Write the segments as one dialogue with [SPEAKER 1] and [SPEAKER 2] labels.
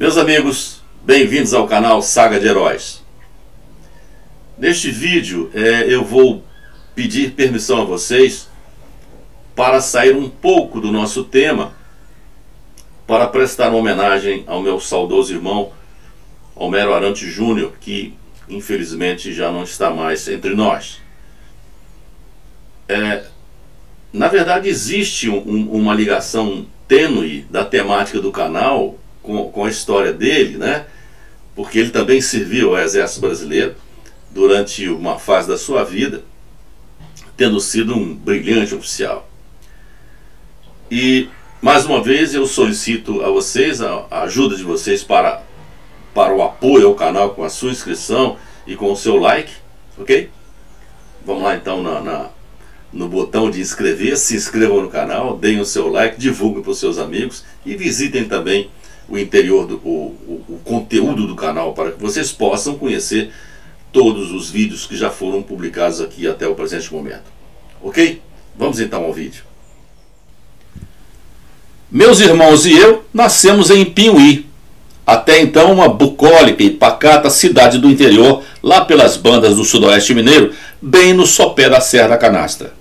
[SPEAKER 1] Meus amigos, bem-vindos ao canal Saga de Heróis. Neste vídeo eu vou pedir permissão a vocês para sair um pouco do nosso tema, para prestar uma homenagem ao meu saudoso irmão Homero Arantes Júnior, que infelizmente já não está mais entre nós. Na verdade existe uma ligação tênue da temática do canal com a história dele, né? Porque ele também serviu ao Exército Brasileiro durante uma fase da sua vida, tendo sido um brilhante oficial. E mais uma vez eu solicito a vocês a ajuda de vocês para o apoio ao canal com a sua inscrição e com o seu like, ok? Vamos lá então no botão de inscrever, se inscrevam no canal, deem o seu like, divulguem para os seus amigos e visitem também o interior, o conteúdo do canal, para que vocês possam conhecer todos os vídeos que já foram publicados aqui até o presente momento. Ok? Vamos então ao vídeo. Meus irmãos e eu nascemos em Piuí, até então uma bucólica e pacata cidade do interior, lá pelas bandas do sudoeste mineiro, bem no sopé da Serra da Canastra.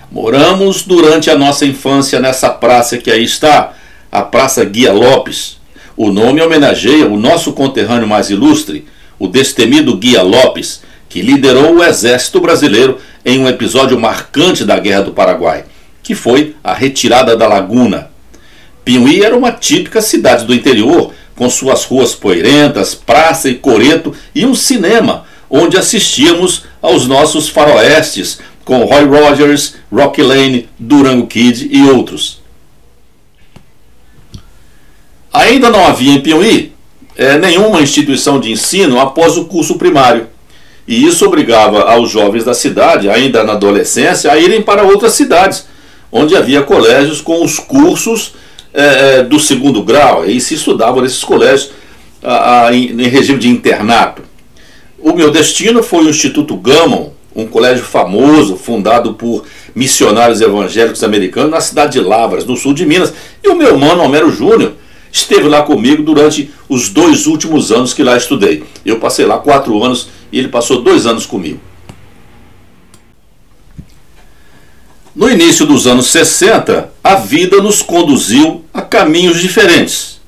[SPEAKER 1] Moramos durante a nossa infância nessa praça que aí está, a Praça Guia Lopes. O nome homenageia o nosso conterrâneo mais ilustre, o destemido Guia Lopes, que liderou o Exército Brasileiro em um episódio marcante da Guerra do Paraguai, que foi a retirada da Laguna. Piuí era uma típica cidade do interior, com suas ruas poeirentas, praça e coreto e um cinema, onde assistíamos aos nossos faroestes, com Roy Rogers, Rocky Lane, Durango Kid e outros. Ainda não havia em Piuí nenhuma instituição de ensino após o curso primário, e isso obrigava aos jovens da cidade, ainda na adolescência, a irem para outras cidades, onde havia colégios com os cursos do segundo grau, e se estudava nesses colégios em regime de internato. O meu destino foi o Instituto Gammon, um colégio famoso, fundado por missionários evangélicos americanos na cidade de Lavras, no sul de Minas, e o meu mano Homero Júnior esteve lá comigo durante os 2 últimos anos que lá estudei. Eu passei lá 4 anos e ele passou 2 anos comigo. No início dos anos 60, a vida nos conduziu a caminhos diferentes.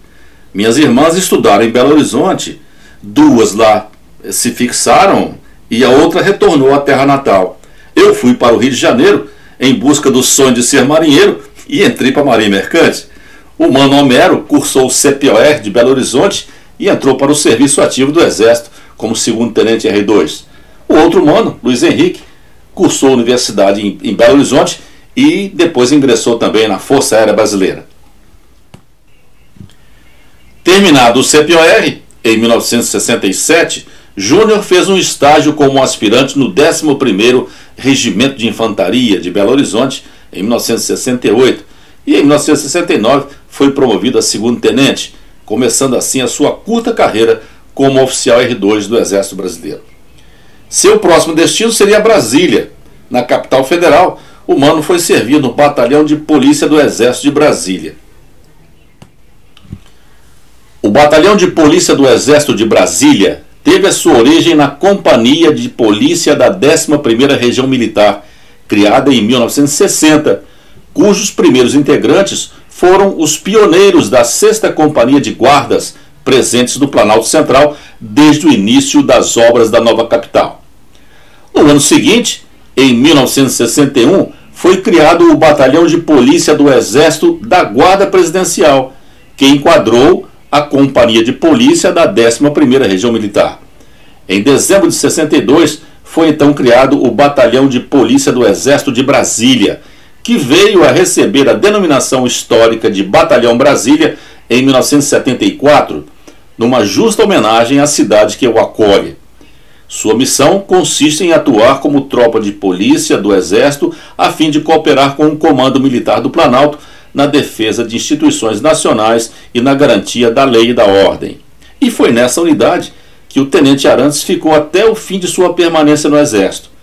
[SPEAKER 1] Minhas irmãs estudaram em Belo Horizonte, 2 lá se fixaram e a outra retornou à terra natal. Eu fui para o Rio de Janeiro em busca do sonho de ser marinheiro e entrei para a Marinha Mercante. O mano Homero cursou o CPOR de Belo Horizonte e entrou para o serviço ativo do Exército como segundo-tenente R2. O outro mano, Luiz Henrique, cursou a universidade em Belo Horizonte e depois ingressou também na Força Aérea Brasileira. Terminado o CPOR, em 1967, Júnior fez um estágio como aspirante no 11º Regimento de Infantaria de Belo Horizonte, em 1968, e em 1969 foi promovido a segundo-tenente, começando assim a sua curta carreira como oficial R2 do Exército Brasileiro. Seu próximo destino seria Brasília. Na capital federal, o mano foi servir no Batalhão de Polícia do Exército de Brasília. O Batalhão de Polícia do Exército de Brasília teve a sua origem na Companhia de Polícia da 11ª Região Militar, criada em 1960, cujos primeiros integrantes foram os pioneiros da 6ª Companhia de Guardas, presentes no Planalto Central desde o início das obras da nova capital. No ano seguinte, em 1961, foi criado o Batalhão de Polícia do Exército da Guarda Presidencial, que enquadrou a Companhia de Polícia da 11ª Região Militar. Em dezembro de 62, foi então criado o Batalhão de Polícia do Exército de Brasília, que veio a receber a denominação histórica de Batalhão Brasília em 1974, numa justa homenagem à cidade que o acolhe. Sua missão consiste em atuar como tropa de polícia do Exército a fim de cooperar com o Comando Militar do Planalto na defesa de instituições nacionais e na garantia da lei e da ordem. E foi nessa unidade que o Tenente Arantes ficou até o fim de sua permanência no Exército.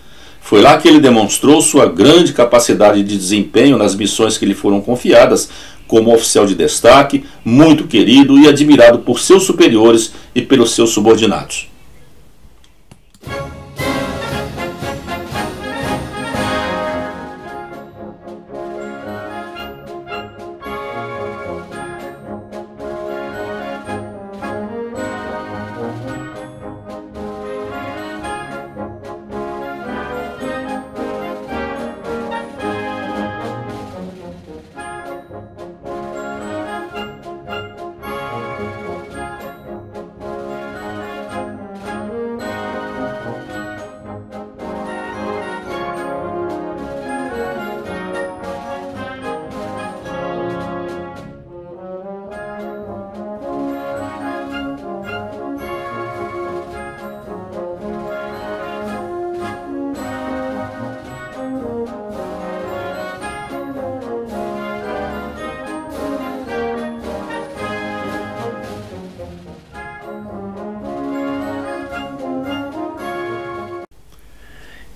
[SPEAKER 1] Foi lá que ele demonstrou sua grande capacidade de desempenho nas missões que lhe foram confiadas, como oficial de destaque, muito querido e admirado por seus superiores e pelos seus subordinados.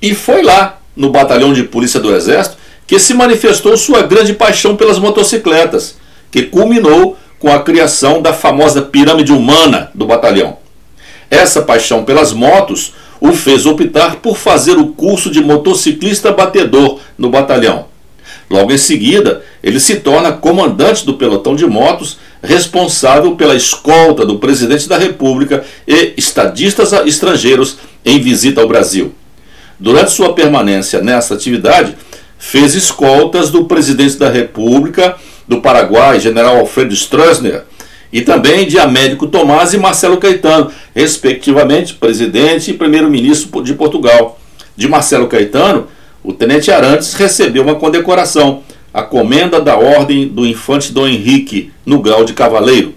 [SPEAKER 1] E foi lá, no Batalhão de Polícia do Exército, que se manifestou sua grande paixão pelas motocicletas, que culminou com a criação da famosa pirâmide humana do batalhão. Essa paixão pelas motos o fez optar por fazer o curso de motociclista batedor no batalhão. Logo em seguida, ele se torna comandante do pelotão de motos, responsável pela escolta do presidente da República e estadistas estrangeiros em visita ao Brasil. Durante sua permanência nessa atividade, fez escoltas do presidente da República do Paraguai, general Alfredo Stroessner, e também de Américo Tomás e Marcelo Caetano, respectivamente presidente e primeiro-ministro de Portugal. De Marcelo Caetano, o tenente Arantes recebeu uma condecoração, a Comenda da Ordem do Infante Dom Henrique, no grau de cavaleiro.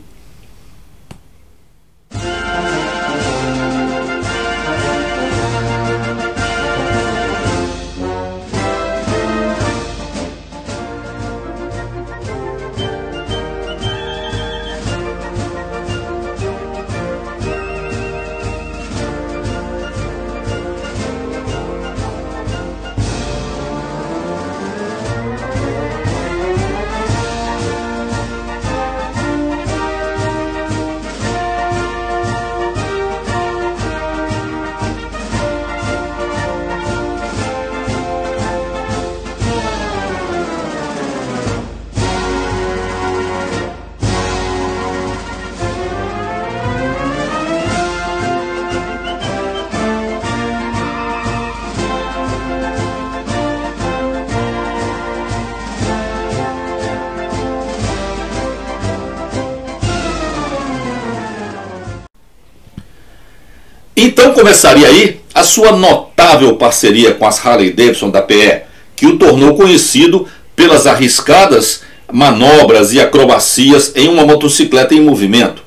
[SPEAKER 1] Então começaria aí a sua notável parceria com as Harley-Davidson da PE, que o tornou conhecido pelas arriscadas manobras e acrobacias em uma motocicleta em movimento.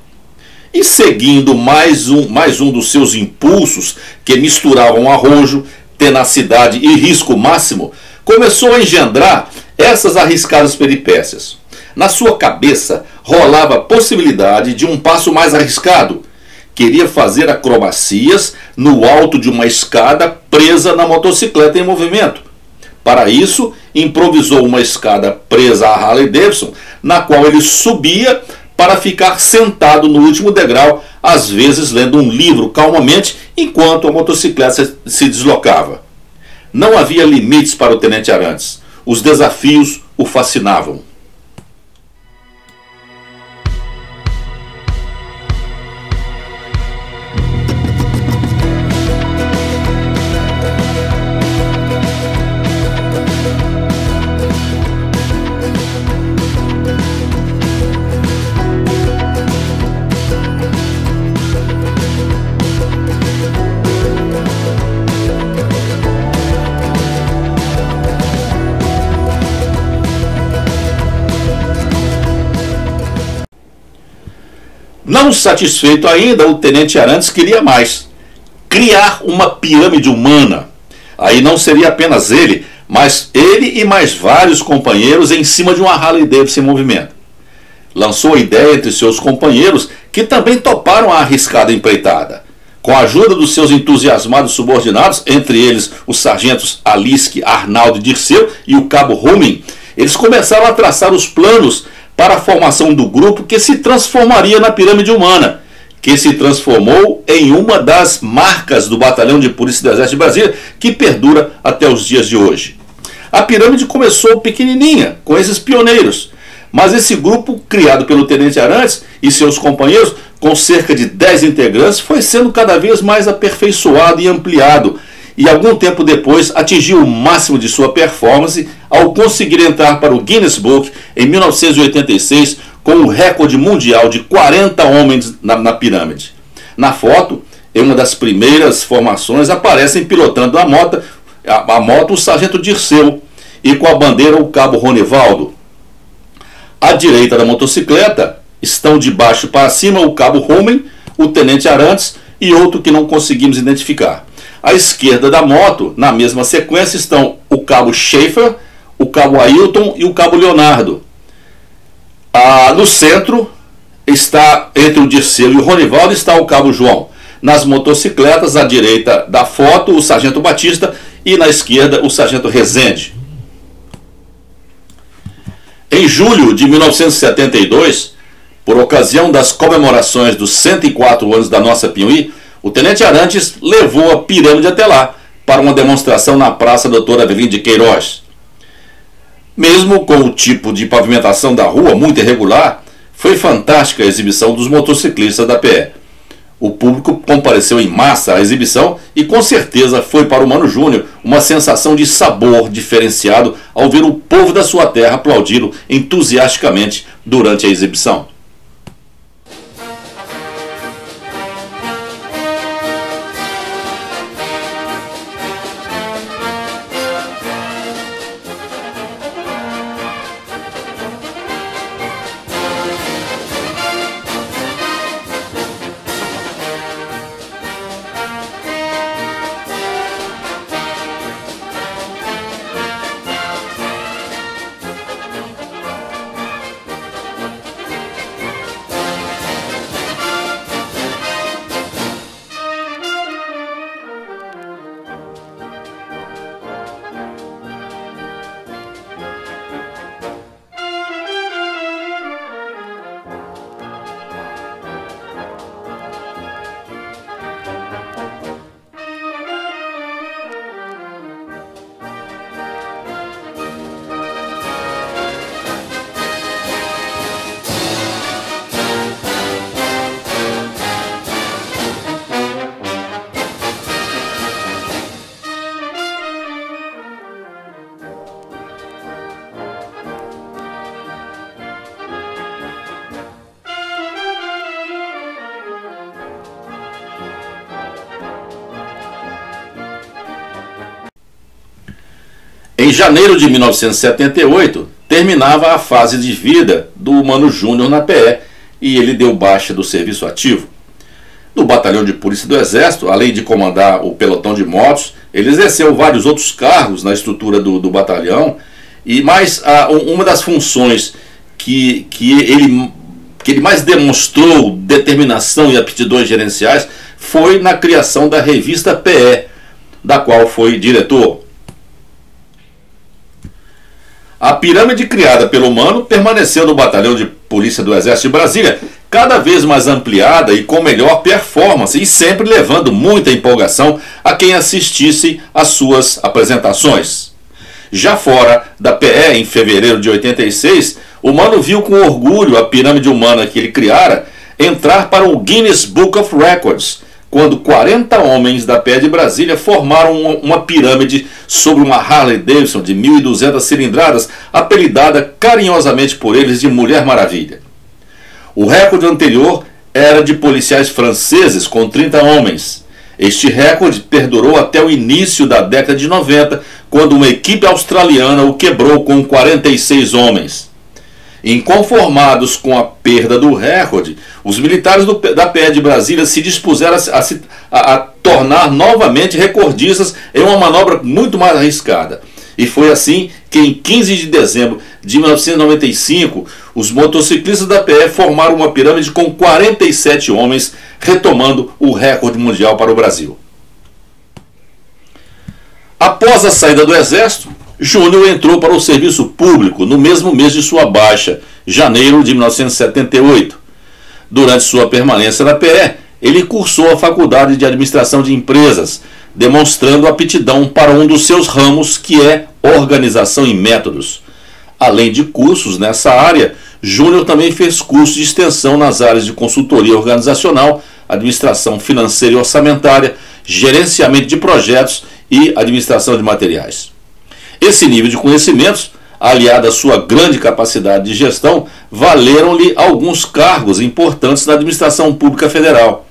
[SPEAKER 1] E seguindo mais um dos seus impulsos, que misturavam arrojo, tenacidade e risco máximo, começou a engendrar essas arriscadas peripécias. Na sua cabeça rolava a possibilidade de um passo mais arriscado. Queria fazer acrobacias no alto de uma escada presa na motocicleta em movimento. Para isso, improvisou uma escada presa à Harley-Davidson, na qual ele subia para ficar sentado no último degrau, às vezes lendo um livro calmamente, enquanto a motocicleta se deslocava. Não havia limites para o tenente Arantes. Os desafios o fascinavam. Não satisfeito ainda, o tenente Arantes queria mais. Criar uma pirâmide humana. Aí não seria apenas ele, mas ele e mais vários companheiros em cima de uma Harley-Davidson em movimento. Lançou a ideia entre seus companheiros, que também toparam a arriscada empreitada. Com a ajuda dos seus entusiasmados subordinados, entre eles os sargentos Aliski, Arnaldo e Dirceu e o cabo Rumen, eles começaram a traçar os planos para a formação do grupo que se transformaria na pirâmide humana, que se transformou em uma das marcas do Batalhão de Polícia do Exército de Brasília, que perdura até os dias de hoje. A pirâmide começou pequenininha, com esses pioneiros, mas esse grupo, criado pelo Tenente Arantes e seus companheiros, com cerca de 10 integrantes, foi sendo cada vez mais aperfeiçoado e ampliado, e algum tempo depois atingiu o máximo de sua performance ao conseguir entrar para o Guinness Book em 1986 com o recorde mundial de 40 homens na pirâmide. Na foto, em uma das primeiras formações, aparecem pilotando a moto o sargento Dirceu e com a bandeira o cabo Ronivaldo. À direita da motocicleta estão de baixo para cima o cabo Rumen, o tenente Arantes e outro que não conseguimos identificar. À esquerda da moto, na mesma sequência, estão o cabo Schaefer, o cabo Ailton e o cabo Leonardo. No centro, está entre o Dirceu e o Ronivaldo, está o cabo João. Nas motocicletas, à direita da foto, o sargento Batista e na esquerda, o sargento Rezende. Em julho de 1972, por ocasião das comemorações dos 104 anos da nossa Piauí, o tenente Arantes levou a pirâmide até lá, para uma demonstração na Praça Doutor Avelino de Queiroz. Mesmo com o tipo de pavimentação da rua muito irregular, foi fantástica a exibição dos motociclistas da PE. O público compareceu em massa à exibição e com certeza foi para o Mano Júnior uma sensação de sabor diferenciado ao ver o povo da sua terra aplaudi-lo entusiasticamente durante a exibição. Em janeiro de 1978, terminava a fase de vida do Mano Júnior na PE e ele deu baixa do serviço ativo. No Batalhão de Polícia do Exército, além de comandar o pelotão de motos, ele exerceu vários outros cargos na estrutura do batalhão, mas uma das funções que ele mais demonstrou determinação e aptidões gerenciais foi na criação da revista PE, da qual foi diretor. A pirâmide criada pelo Mano permaneceu no Batalhão de Polícia do Exército de Brasília, cada vez mais ampliada e com melhor performance, e sempre levando muita empolgação a quem assistisse às suas apresentações. Já fora da PE, em fevereiro de 86, o Mano viu com orgulho a pirâmide humana que ele criara entrar para o Guinness Book of Records, quando 40 homens da PE de Brasília formaram uma pirâmide sobre uma Harley Davidson de 1.200 cilindradas, apelidada carinhosamente por eles de Mulher Maravilha. O recorde anterior era de policiais franceses com 30 homens. Este recorde perdurou até o início da década de 90, quando uma equipe australiana o quebrou com 46 homens. Inconformados com a perda do recorde, os militares da PE de Brasília se dispuseram a tornar novamente recordistas em uma manobra muito mais arriscada. E foi assim que em 15 de dezembro de 1995, os motociclistas da PE formaram uma pirâmide com 47 homens, retomando o recorde mundial para o Brasil. Após a saída do Exército, Júnior entrou para o serviço público no mesmo mês de sua baixa, janeiro de 1978. Durante sua permanência na PE, ele cursou a Faculdade de Administração de Empresas, demonstrando aptidão para um dos seus ramos, que é Organização e Métodos. Além de cursos nessa área, Júnior também fez cursos de extensão nas áreas de consultoria organizacional, administração financeira e orçamentária, gerenciamento de projetos e administração de materiais. Esse nível de conhecimentos, aliado à sua grande capacidade de gestão, valeram-lhe alguns cargos importantes na administração pública federal.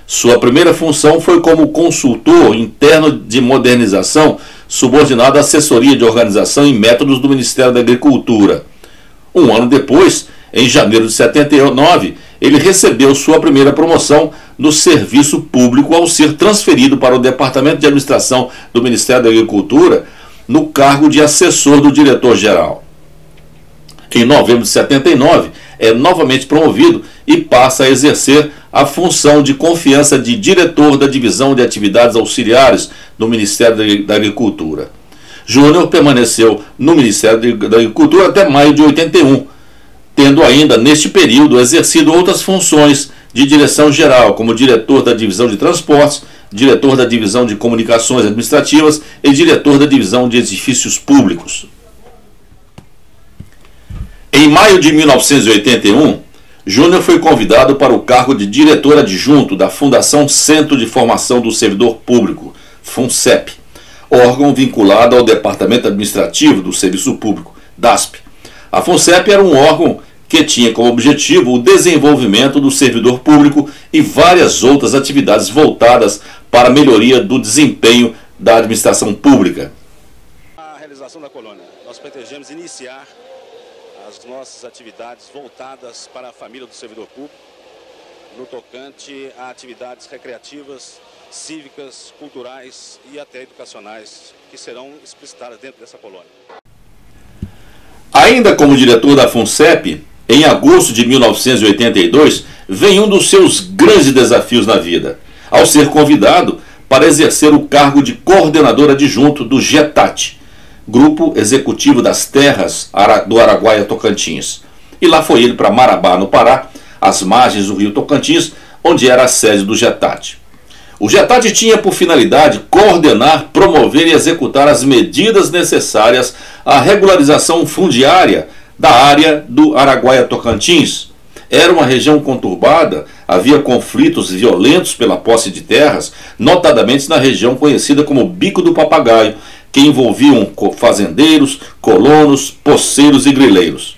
[SPEAKER 1] Sua primeira função foi como consultor interno de modernização, subordinado à assessoria de organização e métodos do Ministério da Agricultura. Um ano depois, em janeiro de 79, ele recebeu sua primeira promoção no serviço público ao ser transferido para o Departamento de Administração do Ministério da Agricultura, no cargo de assessor do diretor-geral. Em novembro de 79, é novamente promovido e passa a exercer a função de confiança de diretor da Divisão de Atividades Auxiliares do Ministério da Agricultura. Júnior permaneceu no Ministério da Agricultura até maio de 81, tendo ainda neste período exercido outras funções de direção geral, como diretor da Divisão de Transportes, diretor da Divisão de Comunicações Administrativas e diretor da Divisão de Edifícios Públicos. Em maio de 1981, Júnior foi convidado para o cargo de diretor adjunto da Fundação Centro de Formação do Servidor Público, FUNCEP, órgão vinculado ao Departamento Administrativo do Serviço Público, DASP. A FUNCEP era um órgão que tinha como objetivo o desenvolvimento do servidor público e várias outras atividades voltadas para a melhoria do desempenho da administração pública.
[SPEAKER 2] A realização da colônia, nós pretendemos iniciar as nossas atividades voltadas para a família do servidor público, no tocante a atividades recreativas, cívicas, culturais e até educacionais, que serão explicitadas dentro dessa colônia.
[SPEAKER 1] Ainda como diretor da FUNCEP, em agosto de 1982, vem um dos seus grandes desafios na vida, ao ser convidado para exercer o cargo de coordenador adjunto do GETAT, Grupo Executivo das Terras do Araguaia Tocantins. E lá foi ele para Marabá, no Pará, às margens do rio Tocantins, onde era a sede do GETAT. O GETAT tinha por finalidade coordenar, promover e executar as medidas necessárias à regularização fundiária da área do Araguaia Tocantins. Era uma região conturbada, havia conflitos violentos pela posse de terras, notadamente na região conhecida como Bico do Papagaio, que envolviam fazendeiros, colonos, poceiros e grileiros.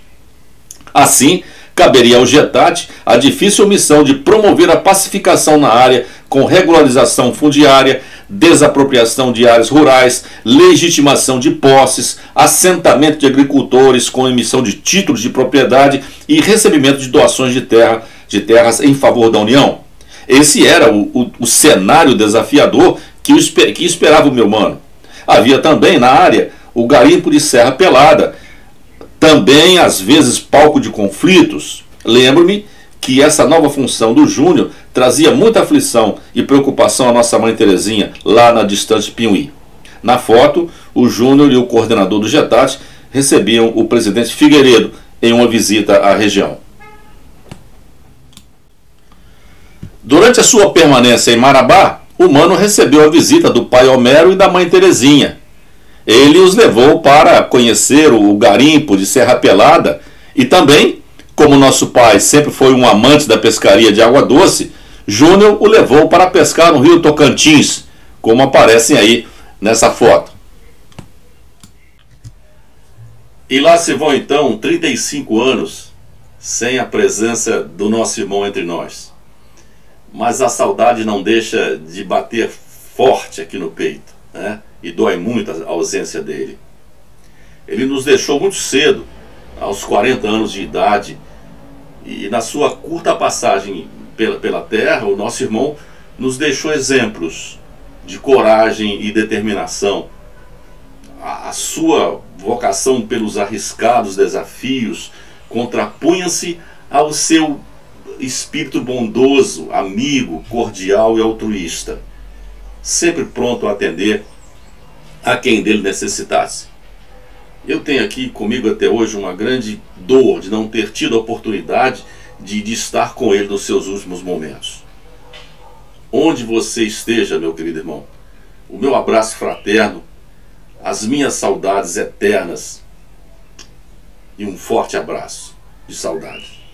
[SPEAKER 1] Assim, caberia ao GETAT a difícil missão de promover a pacificação na área com regularização fundiária, desapropriação de áreas rurais, legitimação de posses, assentamento de agricultores com emissão de títulos de propriedade e recebimento de doações de terras em favor da União. Esse era o cenário desafiador que esperava o meu mano. Havia também na área o garimpo de Serra Pelada, também às vezes palco de conflitos. Lembro-me que essa nova função do Júnior trazia muita aflição e preocupação à nossa mãe Terezinha, lá na distante Piuí. Na foto, o Júnior e o coordenador do GETAT recebiam o presidente Figueiredo em uma visita à região. Durante a sua permanência em Marabá, o mano recebeu a visita do pai Homero e da mãe Terezinha. Ele os levou para conhecer o garimpo de Serra Pelada e também, como nosso pai sempre foi um amante da pescaria de água doce, Júnior o levou para pescar no rio Tocantins, como aparecem aí nessa foto. E lá se vão então 35 anos sem a presença do nosso irmão entre nós. Mas a saudade não deixa de bater forte aqui no peito, né? E dói muito a ausência dele. Ele nos deixou muito cedo, aos 40 anos de idade, e na sua curta passagem pela terra, o nosso irmão nos deixou exemplos de coragem e determinação. A sua vocação pelos arriscados desafios contrapunha-se ao seu espírito bondoso, amigo, cordial e altruísta, sempre pronto a atender a quem dele necessitasse. Eu tenho aqui comigo até hoje uma grande dor de não ter tido a oportunidade de estar com ele nos seus últimos momentos. Onde você esteja, meu querido irmão, o meu abraço fraterno, as minhas saudades eternas e um forte abraço de saudade.